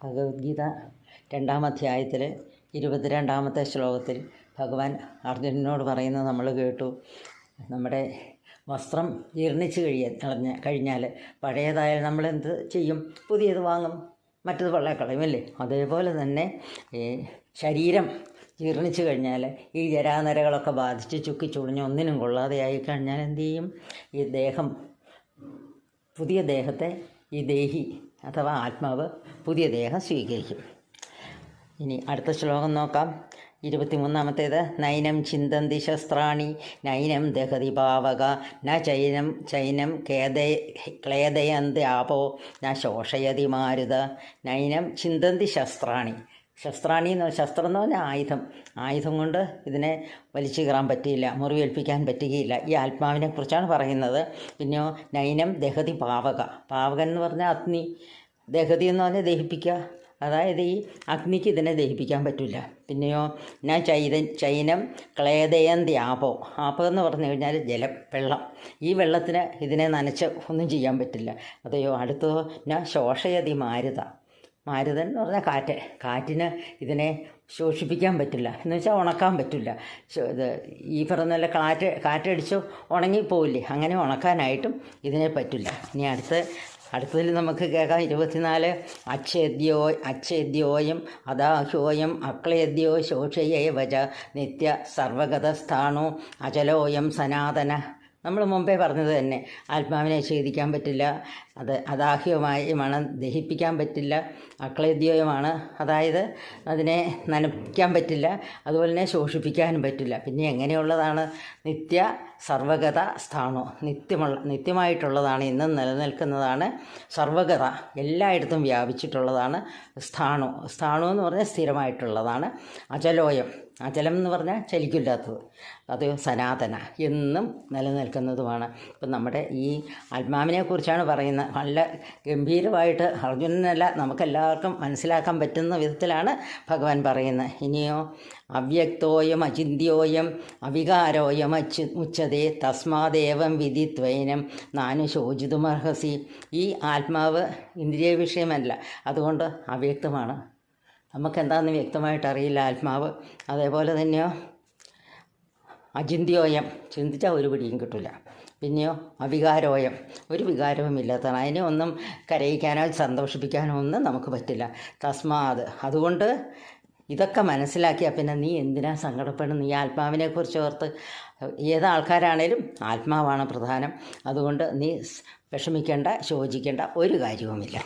ഭഗവത്ഗീത 2-ാം അധ്യായത്തിൽ 22-ാമത്തെ ശ്ലോകത്തിൽ ഭഗവാൻ അർജുനനോട് പറയുന്നത് നമ്മൾ കേട്ടു. നമ്മുടെ വസ്ത്രം ജീർണിച്ച് കഴിഞ്ഞാൽ പഴയതായാൽ നമ്മളെന്ത് ചെയ്യും? പുതിയത് വാങ്ങും, മറ്റത് പള്ളക്കളയും അല്ലേ? അതേപോലെ തന്നെ ശരീരം ജീർണിച്ച് കഴിഞ്ഞാൽ ഈ ജരാനരകളൊക്കെ ബാധിച്ച് ചുക്കിച്ചുളിഞ്ഞ് ഒന്നിനും കൊള്ളാതെയായി കഴിഞ്ഞാൽ എന്തു ചെയ്യും? ഈ ദേഹം, പുതിയ ദേഹത്തെ ഈ ദേഹി അഥവാ ആത്മാവ് പുതിയ ദേഹം സ്വീകരിക്കും. ഇനി അടുത്ത ശ്ലോകം നോക്കാം. 23-ാമത്തേത്. നൈനം ചിന്തന്തി ശസ്ത്രാണി നൈനം ദഹതി പാവക ന ചൈനം ക്ലേദയന്തി ആപോ ന ശോഷയതി മാരുത. നൈനം ചിന്തന്തി ശസ്ത്രാണി. ശസ്ത്രം എന്ന് പറഞ്ഞാൽ ആയുധം കൊണ്ട് ഇതിനെ വലിച്ചു കീറാൻ പറ്റിയില്ല, മുറിവേൽപ്പിക്കാൻ പറ്റുകയില്ല. ഈ ആത്മാവിനെ കുറിച്ചാണ് പറയുന്നത്. പിന്നെയോ നൈനം ദഹതി പാവകൻ എന്ന് പറഞ്ഞാൽ അഗ്നി, ദഹതി എന്ന് പറഞ്ഞാൽ ദഹിപ്പിക്കുക, അതായത് ഈ അഗ്നിക്ക് ഇതിനെ ദഹിപ്പിക്കാൻ പറ്റില്ല. പിന്നെയോ ചൈനം ക്ലേദയന്തി ആപോ എന്ന് പറഞ്ഞു കഴിഞ്ഞാൽ ജലം, വെള്ളം. ഈ വെള്ളത്തിന് ഇതിനെ നനച്ച് ഒന്നും ചെയ്യാൻ പറ്റില്ല. അതെയോ അടുത്തോ ശോഷയതി മാരുതൻ എന്ന് പറഞ്ഞാൽ കാറ്റിന് ഇതിനെ ശോഷിപ്പിക്കാൻ പറ്റില്ല, എന്ന് വെച്ചാൽ ഉണക്കാൻ പറ്റില്ല. ഇത് ഈ പറഞ്ഞ കാറ്റടിച്ച് ഉണങ്ങിപ്പോവില്ലേ, അങ്ങനെ ഉണക്കാനായിട്ടും ഇതിനെ പറ്റില്ല. ഇനി അടുത്തതിൽ നമുക്ക് കേൾക്കാം 24. അച്ഛേദ്യോയം അദാഹ്യോയം അക്ലേദ്യോ ശോഷയേ വച നിത്യ സർവഗതസ്ഥാണു അചലോയം സനാതന. നമ്മൾ മുമ്പേ പറഞ്ഞത് തന്നെ, ആത്മാവിനെ ഛേദിക്കാൻ പറ്റില്ല, അത് അദാഹ്യമായി മണം ദഹിപ്പിക്കാൻ പറ്റില്ല, അക്ലേദ്യോയമാണ്, അതായത് അതിനെ നനയ്ക്കാൻ പറ്റില്ല, അതുപോലെ തന്നെ ശോഷിപ്പിക്കാനും പറ്റില്ല. പിന്നെ എങ്ങനെയുള്ളതാണ്? നിത്യ സർവഗത സ്ഥാണു, നിത്യമായിട്ടുള്ളതാണ്, ഇന്നും നിലനിൽക്കുന്നതാണ്. സർവഗത, എല്ലായിടത്തും വ്യാപിച്ചിട്ടുള്ളതാണ്. സ്ഥാണു എന്ന് പറഞ്ഞാൽ സ്ഥിരമായിട്ടുള്ളതാണ്. അചലോയം, അചലം എന്ന് പറഞ്ഞാൽ ചലിക്കില്ലാത്തത്, അത് സനാതന, എന്നും നിലനിൽക്കുന്നതുമാണ്. ഇപ്പം നമ്മുടെ ഈ ആത്മാവിനെ കുറിച്ചാണ് പറയുന്നത്. നല്ല ഗംഭീരമായിട്ട് അർജുനനല്ല, നമുക്കെല്ലാവർക്കും മനസ്സിലാക്കാൻ പറ്റുന്ന വിധത്തിലാണ് ഭഗവാൻ പറയുന്നത്. ഇനിയോ അവ്യക്തോയം അചിന്യോയം അവികാരോയം ഉച്ചതേ തസ്മാദേവം വിധിത്വൈനം നാനു ശോചിതുമർഹസി. ഈ ആത്മാവ് ഇന്ദ്രിയ വിഷയമല്ല, അതുകൊണ്ട് അവ്യക്തമാണ്, നമുക്കെന്താണെന്ന് വ്യക്തമായിട്ട് അറിയില്ല ആത്മാവ്. അതേപോലെ തന്നെയോ അചിന്യോയം, ചിന്തിച്ചാൽ ഒരു പിടിയും കിട്ടില്ല. പിന്നെയോ അവികാരോയം, ഒരു വികാരവും ഇല്ലാത്തതാണ്, അതിനെ ഒന്നും കരയിക്കാനോ സന്തോഷിപ്പിക്കാനോ ഒന്നും നമുക്ക് പറ്റില്ല. അതുകൊണ്ട് ഇതൊക്കെ മനസ്സിലാക്കിയാൽ പിന്നെ നീ എന്തിനാ സങ്കടപ്പെടുന്നു? ഈ ആത്മാവിനെക്കുറിച്ച് ഓർത്ത് ഏതാൾക്കാരാണേലും ആത്മാവാണ് പ്രധാനം. അതുകൊണ്ട് നീ വിഷമിക്കേണ്ട, ശോചിക്കേണ്ട ഒരു കാര്യവുമില്ല.